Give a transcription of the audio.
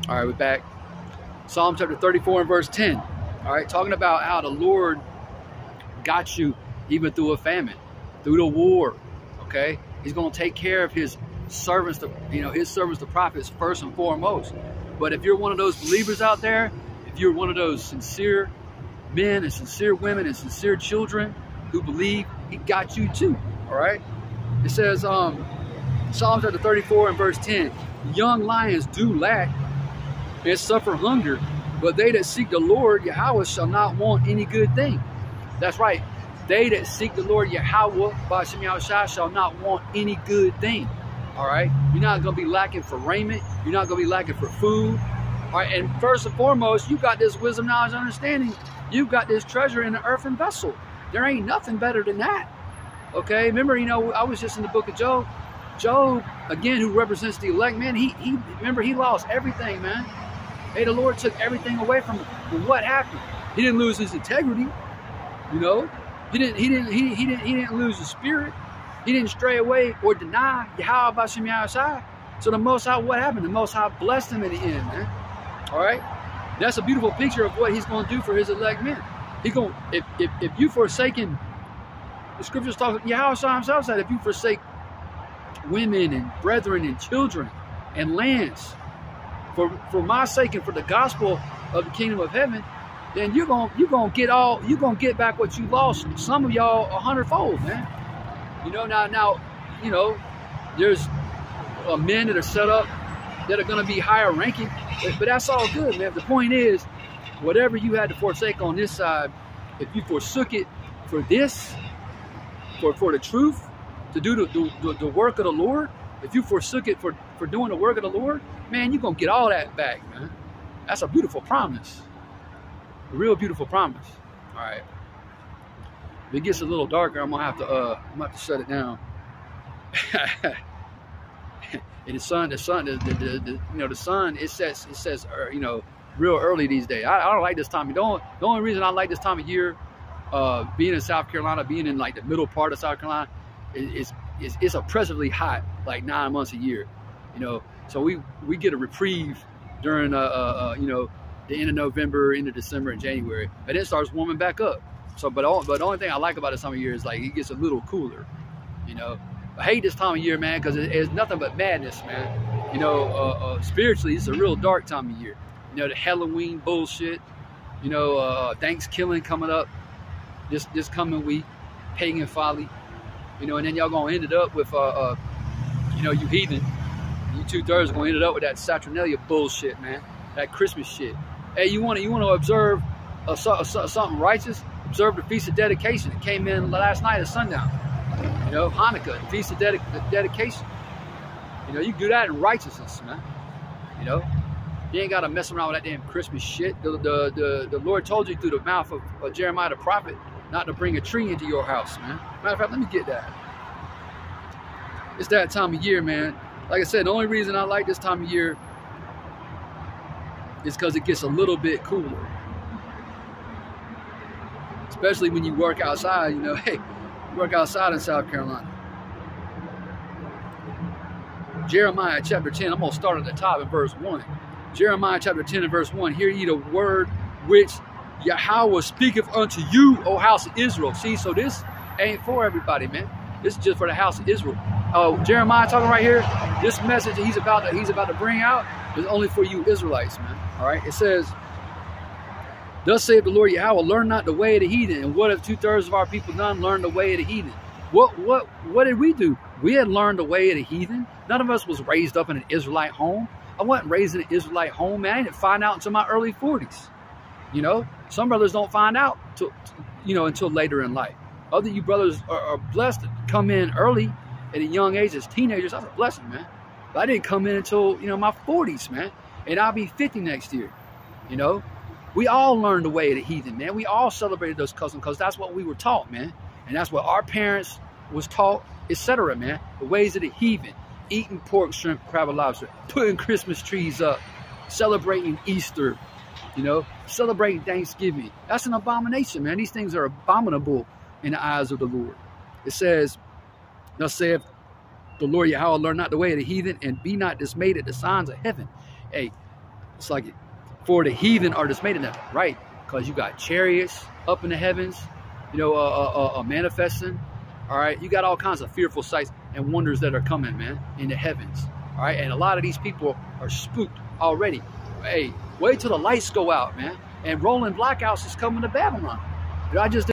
All right, we're back. Psalm chapter 34 and verse 10. All right, talking about how the Lord got you even through a famine, through the war. Okay, He's going to take care of His servants, His servants, the prophets, first and foremost. But if you're one of those believers out there, if you're one of those sincere men and sincere women and sincere children who believe, He got you too. All right. It says, Psalm chapter 34 and verse 10, young lions do lack and suffer hunger, but they that seek the Lord Yahweh shall not want any good thing. That's right. They that seek the Lord Yahweh B'Shem Yahushua shall not want any good thing. All right. You're not going to be lacking for raiment. You're not going to be lacking for food. All right. And first and foremost, you got this wisdom, knowledge, understanding. You got this treasure in an earthen vessel. There ain't nothing better than that. Okay. Remember, I was just in the book of Job. Job, again, who represents the elect, man, remember, he lost everything, man. Hey, the Lord took everything away from him. But what happened? He didn't lose his integrity. He didn't lose his spirit. He didn't stray away or deny Yahweh B'Shem Yahushua. So the Most High, what happened? The Most High blessed him in the end, man. All right? That's a beautiful picture of what He's going to do for His elect men. He's going, if you forsaken, the scriptures talk, Yahushua Himself said, if you forsake women and brethren and children and lands for my sake and for the gospel of the kingdom of heaven, then you're gonna get back what you lost. Some of y'all 100-fold, man. Now, there's men that are set up that are gonna be higher ranking, but that's all good, man. The point is, whatever you had to forsake on this side, if you forsook it for this, for the truth, to do the work of the Lord, if you forsook it for doing the work of the Lord, man, you're going to get all that back, man. That's a beautiful promise. A real beautiful promise. All right. If it gets a little darker, I'm going to have to shut it down. And the sun, it says, real early these days. I don't like this time. The only reason I like this time of year, being in South Carolina, being in like the middle part of South Carolina, it's oppressively hot, like 9 months a year, So we get a reprieve during the end of November, into December and January, and then it starts warming back up. So, but the only thing I like about this time of year is like it gets a little cooler, I hate this time of year, man, because it's nothing but madness, man. Spiritually, it's a real dark time of year. The Halloween bullshit, Thanksgiving coming up this coming week, pagan folly. And then y'all gonna end it up with, you heathen, you 2/3 gonna end it up with that Saturnalia bullshit, man. That Christmas shit. Hey, you wanna observe something righteous? Observe the Feast of Dedication. It came in last night at sundown. Hanukkah, the Feast of Dedication. You can do that in righteousness, man. You ain't gotta mess around with that damn Christmas shit. The Lord told you through the mouth of Jeremiah the prophet not to bring a tree into your house, man. Matter of fact, let me get that. It's that time of year, man. Like I said, the only reason I like this time of year is because it gets a little bit cooler. Especially when you work outside, hey, you work outside in South Carolina. Jeremiah chapter 10, I'm going to start at the top in verse 1. Jeremiah chapter 10 and verse 1, hear ye the word which Yahweh speaketh unto you, O house of Israel. See, so this ain't for everybody, man. This is just for the house of Israel. Jeremiah talking right here, this message that he's about to bring out is only for you Israelites, man. All right, it says, thus saith the Lord Yahweh, learn not the way of the heathen. And what if 2/3 of our people done learn the way of the heathen? What did we do? We had learned the way of the heathen. None of us was raised up in an Israelite home. I wasn't raised in an Israelite home, man. I didn't find out until my early 40s. Some brothers don't find out until later in life. Other you brothers are blessed to come in early at a young age as teenagers. That's a blessing, man. But I didn't come in until, my 40s, man. And I'll be 50 next year. We all learned the way of the heathen, man. We all celebrated those customs because that's what we were taught, man. And that's what our parents was taught, etc., man. The ways of the heathen. Eating pork, shrimp, crab, and lobster. Putting Christmas trees up. Celebrating Easter. Celebrating Thanksgiving. That's an abomination, man. These things are abominable in the eyes of the Lord. It says, thus saith the Lord Yahweh, learn not the way of the heathen, and be not dismayed at the signs of heaven. Hey, It's like, for the heathen are dismayed in them, right? Because you got chariots up in the heavens, you know, manifesting. All right, you got all kinds of fearful sights and wonders that are coming, man, in the heavens. All right, and a lot of these people are spooked already. Hey, wait till the lights go out, man. And rolling blackouts is coming to Babylon. I just